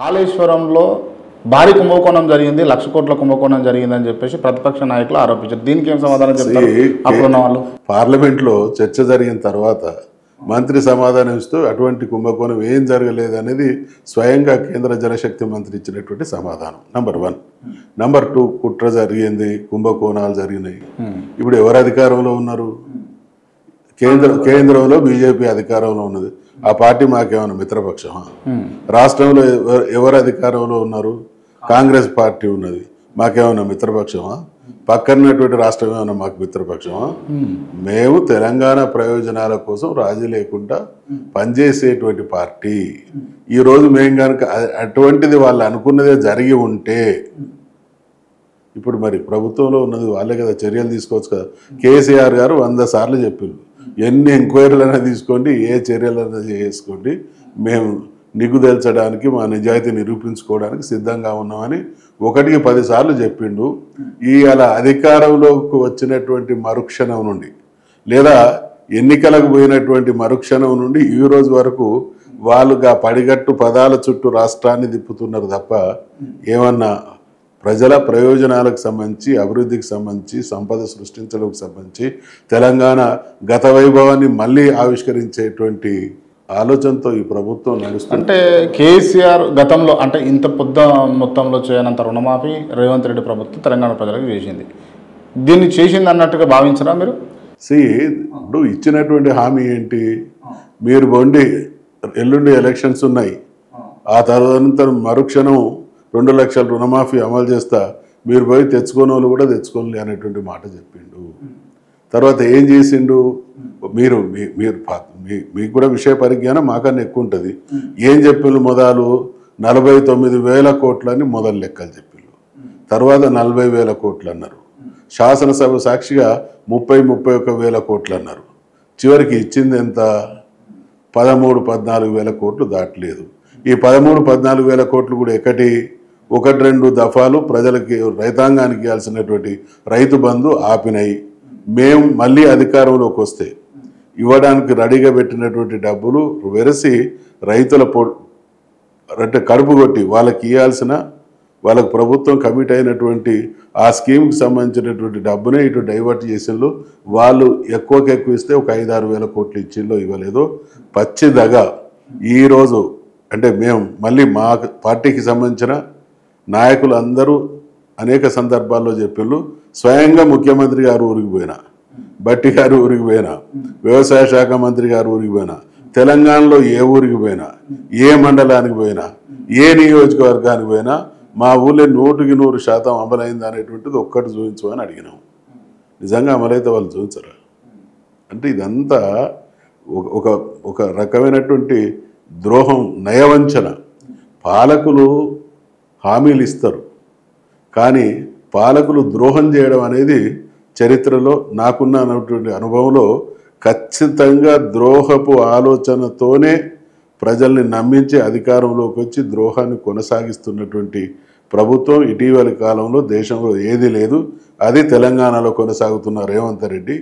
కాళేశ్వరంలో భారీ కుంభకోణం జరిగింది, 1,00,000 కోట్ల కుంభకోణం జరిగిందని చెప్పేసి ప్రతిపక్ష నాయకులు ఆరోపించారు. దీనికి ఏం సమాధానం చెప్తారు? అప్పుడున్న వాళ్ళు పార్లమెంట్లో చర్చ జరిగిన తర్వాత మంత్రి సమాధానం ఇస్తూ అటువంటి కుంభకోణం ఏం జరగలేదు అనేది స్వయంగా కేంద్ర జలశక్తి మంత్రి ఇచ్చినటువంటి సమాధానం. నంబర్ 1. నంబర్ 2, కుట్ర జరిగింది, కుంభకోణాలు జరిగినాయి. ఇప్పుడు ఎవరు అధికారంలో ఉన్నారు? కేంద్రంలో బీజేపీ అధికారంలో ఉన్నది. ఆ పార్టీ మాకేమైనా మిత్రపక్షమా? రాష్ట్రంలో ఎవరు అధికారంలో ఉన్నారు? కాంగ్రెస్ పార్టీ ఉన్నది. మాకేమైనా మిత్రపక్షమా? పక్కనటువంటి రాష్ట్రం ఏమైనా మాకు మిత్రపక్షమా? మేము తెలంగాణ ప్రయోజనాల కోసం రాజీ లేకుండా పనిచేసేటువంటి పార్టీ. ఈరోజు మేము కనుక అటువంటిది వాళ్ళు అనుకున్నదే జరిగి ఉంటే ఇప్పుడు మరి ప్రభుత్వంలో ఉన్నది వాళ్ళే కదా, చర్యలు తీసుకోవచ్చు కదా. కేసీఆర్ గారు 100 సార్లు చెప్పిండు, ఎన్ని ఎంక్వైరీలైనా తీసుకోండి, ఏ చర్యలైనా చేసుకోండి, మేము నిగ్గుదేల్చడానికి మా నిజాయితీ నిరూపించుకోవడానికి సిద్ధంగా ఉన్నామని 1కి 10 సార్లు చెప్పిండు. అలా అధికారంలోకి వచ్చినటువంటి మరుక్షణం నుండి లేదా ఎన్నికలకు పోయినటువంటి మరుక్షణం నుండి ఈ రోజు వరకు వాళ్ళుగా పడిగట్టు పదాల చుట్టూ రాష్ట్రాన్ని తిప్పుతున్నారు తప్ప ఏమన్నా ప్రజల ప్రయోజనాలకు సంబంధించి, అభివృద్ధికి సంబంధించి, సంపద సృష్టించడానికి సంబంధించి తెలంగాణ గత వైభవాన్ని మళ్ళీ ఆవిష్కరించేటువంటి ఆలోచనతో ఈ ప్రభుత్వం నడుస్తుంది. అంటే కేసీఆర్ గతంలో అంటే ఇంత పెద్ద మొత్తంలో చేయనంత రుణమాఫీ రేవంత్ రెడ్డి ప్రభుత్వం తెలంగాణ ప్రజలకు చేసింది. దీన్ని చేసింది అన్నట్టుగా భావించరా మీరు? ఇప్పుడు ఇచ్చినటువంటి హామీ ఏంటి? మీరు బొండి ఎల్లుండి ఎలక్షన్స్ ఉన్నాయి, ఆ తర్వాత మరుక్షణం 2 లక్షల రుణమాఫీ అమలు చేస్తా, మీరు పోయి తెచ్చుకోని వాళ్ళు కూడా తెచ్చుకోలే అనేటువంటి మాట చెప్పిండు. తర్వాత ఏం చేసిండు? మీరు మీకు కూడా విషయ పరిజ్ఞానం మాకన్నా ఎక్కువ ఉంటుంది. ఏం చెప్పిండు? మొదలు 49,000 కోట్లని మొదలు లెక్కలు చెప్పిండు. తర్వాత 40,000 కోట్లు అన్నారు. శాసనసభ సాక్షిగా 31,000 కోట్లు అన్నారు. చివరికి ఇచ్చింది ఎంత? 13,000-14,000 కోట్లు దాటలేదు. ఈ 13,000-14,000 కోట్లు కూడా 1-2 దఫాలు ప్రజలకి, రైతాంగానికి ఇవ్వాల్సినటువంటి రైతు బంధు ఆపినాయి. మేము మళ్ళీ అధికారంలోకి వస్తే ఇవ్వడానికి రెడీగా పెట్టినటువంటి డబ్బులు వెరసి రైతుల అంటే కడుపు కొట్టి వాళ్ళకి ఇవ్వాల్సిన, వాళ్ళకు ప్రభుత్వం కమిట్ అయినటువంటి ఆ స్కీమ్కి సంబంధించినటువంటి డబ్బునే ఇటు డైవర్ట్ చేసిండ్రు. వాళ్ళు ఎక్కువ ఇస్తే ఒక 5-6 వేల కోట్లు ఇచ్చిందో ఇవ్వలేదో పచ్చిదగా ఈరోజు అంటే మేము మళ్ళీ మా పార్టీకి సంబంధించిన నాయకులు అందరూ అనేక సందర్భాల్లో చెప్పిండ్రు. స్వయంగా ముఖ్యమంత్రి గారు ఊరికి పోయినా, బట్టి గారు ఊరికి పోయినా, వ్యవసాయ శాఖ మంత్రి గారు ఊరికి పోయినా, తెలంగాణలో ఏ ఊరికి పోయినా, ఏ మండలానికి పోయినా, ఏ నియోజకవర్గానికి పోయినా మా ఊళ్ళో 100% అమలైంది అనేటువంటిది ఒక్కటి చూపించమని అడిగినాం. నిజంగా అమలైతే వాళ్ళు చూపించరా? అంటే ఇదంతా ఒక రకమైనటువంటి ద్రోహం, నయవంచన. పాలకులు హామీలు ఇస్తారు, కానీ పాలకులు ద్రోహం చేయడం అనేది చరిత్రలో నాకున్న అన్నటువంటి అనుభవంలో ఖచ్చితంగా ద్రోహపు ఆలోచనతోనే ప్రజల్ని నమ్మించి అధికారంలోకి వచ్చి ద్రోహాన్ని కొనసాగిస్తున్నటువంటి ప్రభుత్వం ఇటీవలి కాలంలో దేశంలో ఏది లేదు. అది తెలంగాణలో కొనసాగుతున్న రేవంత్ రెడ్డి.